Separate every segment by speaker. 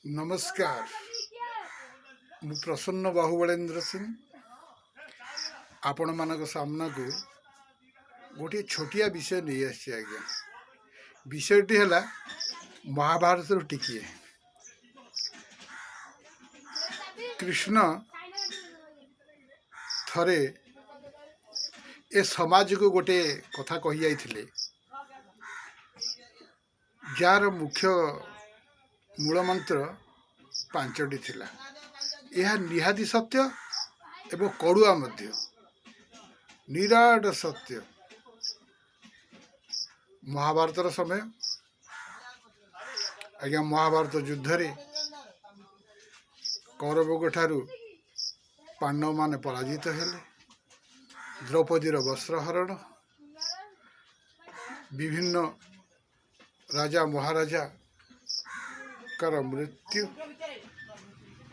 Speaker 1: नमस्कार। मु प्रसन्न बाहुबलेन्द्र सिंह आपण मान सामना को गोटे छोटिया विषय नहीं आसी। आज्ञा विषयटी है महाभारत टिके कृष्ण थरे ए समाज को गोटे कथा कही जाइथिले जार मुख्य मूल मंत्र पांचटी थिला। यह निहाती सत्य एवं कड़ुआ मध्य निराट सत्य। महाभारतर समय आज्ञा महाभारत युद्ध रे कौरव ठारू पांडव माने पराजित हेले। द्रौपदीर वस्त्रहरण, विभिन्न राजा महाराजा कर मृत्यु,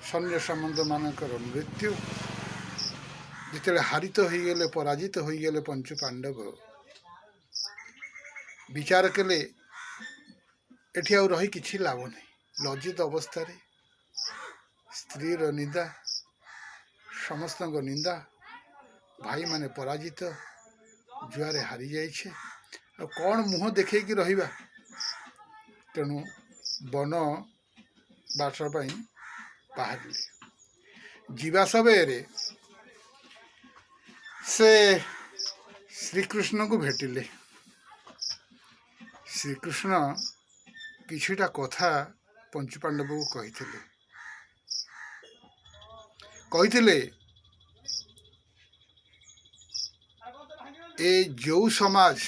Speaker 1: सैन्य सामंत मानकर मृत्यु, जिते हारित हो गले पराजित हो गले पंचु पांडव विचार कले एठी आ रही किछि लाभ नहीं। लज्जित अवस्था रे स्त्री रो निंदा, समस्त निंदा, भाई माने पराजित जुआरे हारी जाइछे, आ कौन मुह देखे कि रहिबा। तेणु वन बास बाहर जीवा समय से श्रीकृष्ण को भेटिले। श्रीकृष्ण किछिटा कथा पंचु पांडव को कहिथिले ए जो समाज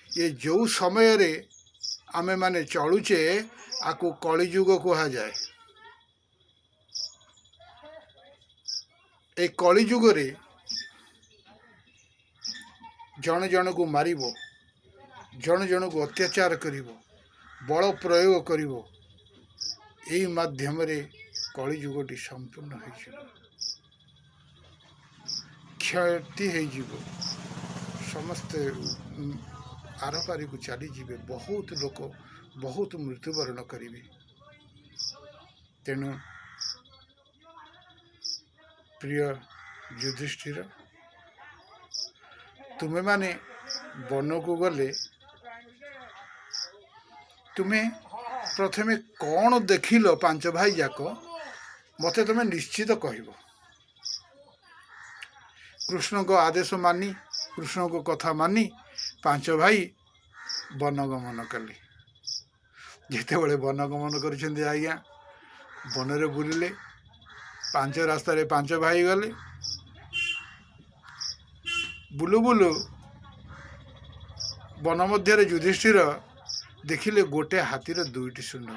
Speaker 1: ये जो समय रे आमे माने चलुचे आकु कलिजुग कहा जाए। ए कलिजुग रे जन जन को मारिबो, जन जन को अत्याचार करिबो, बल प्रयोग करिबो। एई माध्यम रे कलिजुगटी संपूर्ण हो जिवो, क्षति हो जिवो, समस्त आरपारी को चली जीवे, बहुत लोक बहुत मृत्युवरण करेंगे। तेणु प्रिय युधिष्ठिर, तुम्हें माने वन को गले तुम्हें प्रथमे कौन देखिल पांच भाई जाक मत तुम्हें निश्चित कहब। कृष्ण को आदेश मानी, कृष्ण को कथा मानी पांच भाई वनगमन कले। जिते बड़े वनगमन कर आज्ञा वन रे बुलिले, पांच रास्ता रे पांच भाई गले। बुलु बुलु वन मध्य युधिष्ठिर देखिले गोटे हाथीर दुईटी सुंड।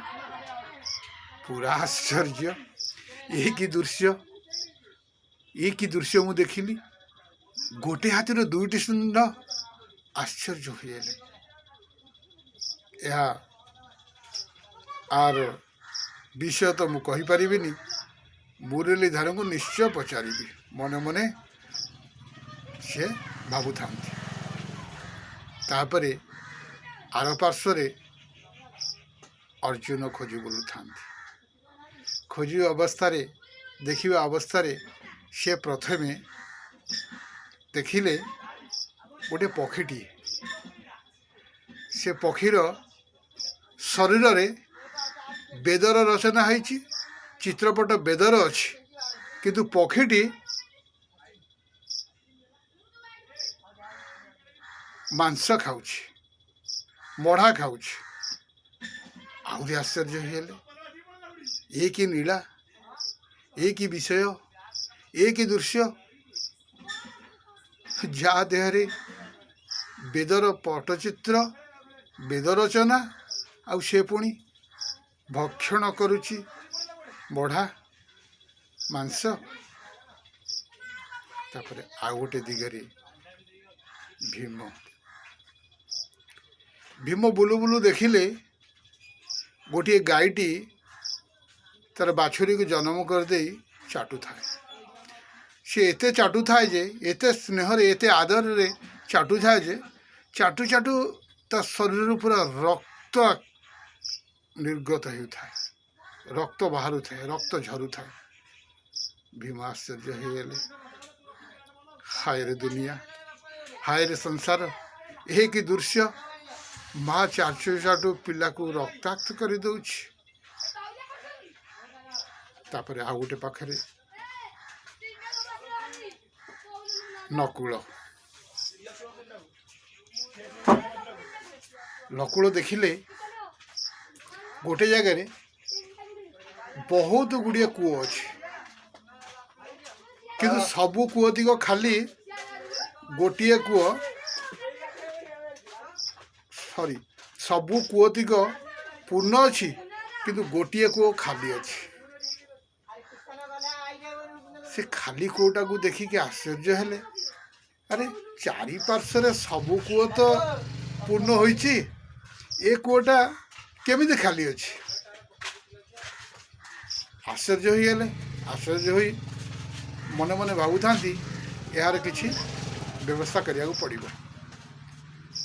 Speaker 1: पूरा आश्चर्य, ये कि दृश्य, ये कि दृश्य मु देखिली। गोटे हाथीर दुईटी सुंड, आश्चर्य होइले। यह आर विषय तो मु कहि परिबिनी, मुरलीधर को निश्चय पचारि मने मने से भावु था। तापरे आर पार्श्व अर्जुन खोजी बोलू था। खोजी अवस्था देखिबा अवस्था से प्रथमे देखिले गोटे पक्षीटी। से पक्षीर शरीर रे वेदर रचना है, चित्रपट वेदर अच्छी, किंतु पक्षीटी मांस खाऊची, मढ़ा खाऊची। आहरी आश्चर्य हेले, ये कि नीला, ये कि विषय, ये कि दृश्य। जा देहरे वेदर पटचित्र, वेद रचना, आउ से पुणी भक्षण करुची मढ़ा मांस। तापरे आ गोटे दिगरे भीम, भीम बुलु बुलु देखिले गोटे गाईटी तार बाछुरी को जन्म कर दे चाटू थाए। सी एते चाटू थाए जे, एते स्नेह एते आदर रे चाटू थाए जे, चाटू चाटू ता शरीर पूरा रक्त निर्गत होता है। रक्त बाहर थाए, रक्त झरु थाए। भीम आश्चर्य होगले, हाय रे दुनिया, हाय रे संसार, यह कि दृश्य। माँ चाचु चाटू पिला को रक्ताक्त कर दौछि। तापरे आ गोटे पाखरे नकुल, नकुल देखिले गोटे जगह बहुत गुड़िया कूଅ अच्छे, किंतु सबू कूଅ दिग खाली, गोटे कूଅ सॉरी सबू कूଅ दिग पूर्ण अच्छी, किंतु गोटे कूଅ खाली अच्छी। से खाली कूटा को देखिके आश्चर्य हेले, अरे चारि पार्श्व सबू कूଅ तो पूर्ण होइछि, ए कूटा केमिति खाली अच्छी। आश्चर्य होगले, आश्चर्य हो मन मन भावु था यार किसी व्यवस्था करिया पड़ो।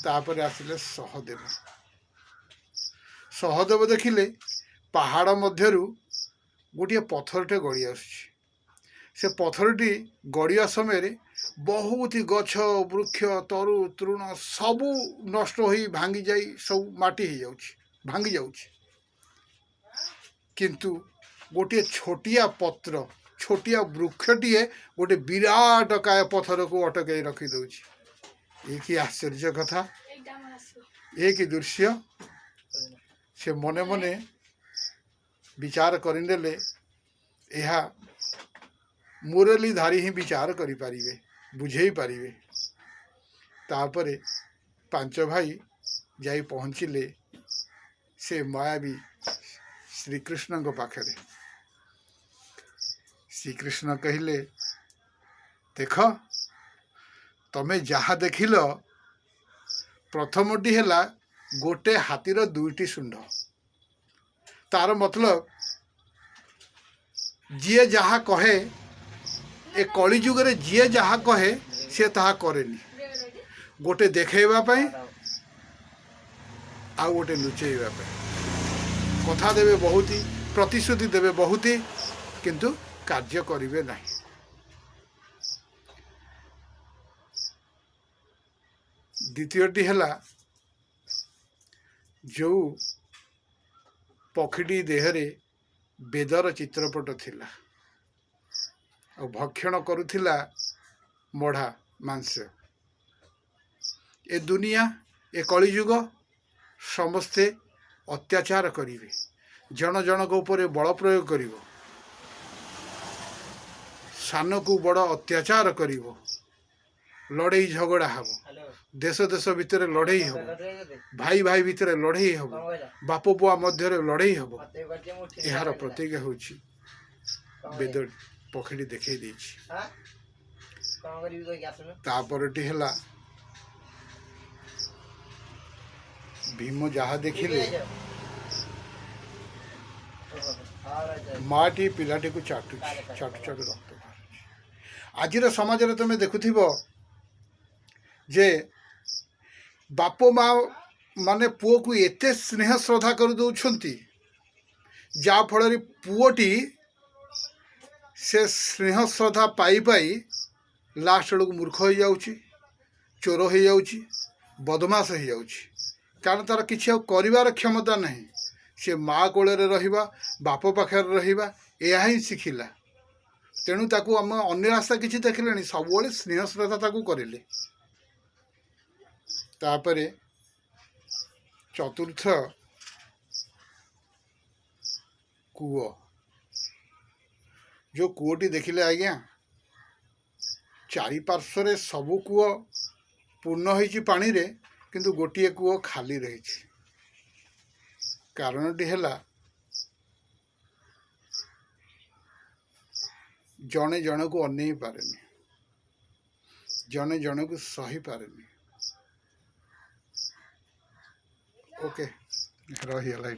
Speaker 1: तापर आसिले सहदेव, सहदेव देखिले पहाड़ मध्यरु गोटे पत्थरटे गड़ी आसुछि। से पत्थरटी गड़िया समय बहुत ही गछ वृक्ष तरु तृण सबू नष्ट हो भांगी जाई सब माटी हो जाउछि, भांगी जाउछि, किंतु गोटे छोटिया पत्र छोटिया वृक्षटीए गोटे विराट काय पत्थर को अटकई रखी दौछि। एक आश्चर्य कथा, एक दृश्य। से मने मने विचार करनेले यह मुरलीधारी ही विचार करि पारिबे, बुझेई पारिबे। तापरे पांच भाई जाई पहुँचिले से मायावी श्रीकृष्ण को पाखरे। श्रीकृष्ण कहले, देख तमे जहा देखिल प्रथमटी है गोटे हाथीर दुईटी सुंड। तार मतलब जी जहा कहे, ए कली जुगरे जी जहा कहे से ताहा करेनी। गोटे देखैबा पई आ गोटे लुचैबा पई। कथा देवे बहुत ही, प्रतिश्रुति देवे बहुत ही, किंतु कार्य करिवे नहीं। द्वितीयटी है जो पक्षीटी देहरे वेदर चित्रपट थिला और भक्षण करुथिला मढ़ा मांस। ए दुनिया ए कलिजुग समस्ते अत्याचार करिवे, जन जनक ऊपर बल प्रयोग करिवो, सान को बड़ अत्याचार करिवो, लड़ई झगड़ा हबो, देश देश भितर लड़ई हबो, भाई भाई भितर लड़ई हबो, बाप बुआ मध्य लड़ई हबो। यार प्रतीक होछि वेद पखड़ी देखई देछि। तापरटी हला भीम जहा देखिले माटी पिलाटी को चाटू चाटू चाटू रक्त बाहर। आज समाज रे तुम देखुथिबो जे बाप माँ माने पुओ को एते स्नेह श्रद्धा कर दौरान जा फल पुओटी से स्नेह श्रद्धा पाई पाई लास्ट बेलू मूर्ख हो जाउछि, चोर हो जाउछि, बदमाश हो जाउछि। कारण तार किसी कर क्षमता नहीं। से माँ कोल रहिबा, बाप पाखे रहिबा यह ही शिखिला। तेणु ताकू आम अन्य रास्ता किसी देखिले सब स्नेह श्रद्धा ताकू करेले। तापरे चतुर्थ कूओ, जो कूओटी देखिले आज्ञा चारि पार्श्व सबू कूओ पूर्ण होइछि पानी रे, किंतु गोटे कूओ खाली रही। कारणटी है जने जन को अनई पारे, जने जन को सही पारे। ओके रही है।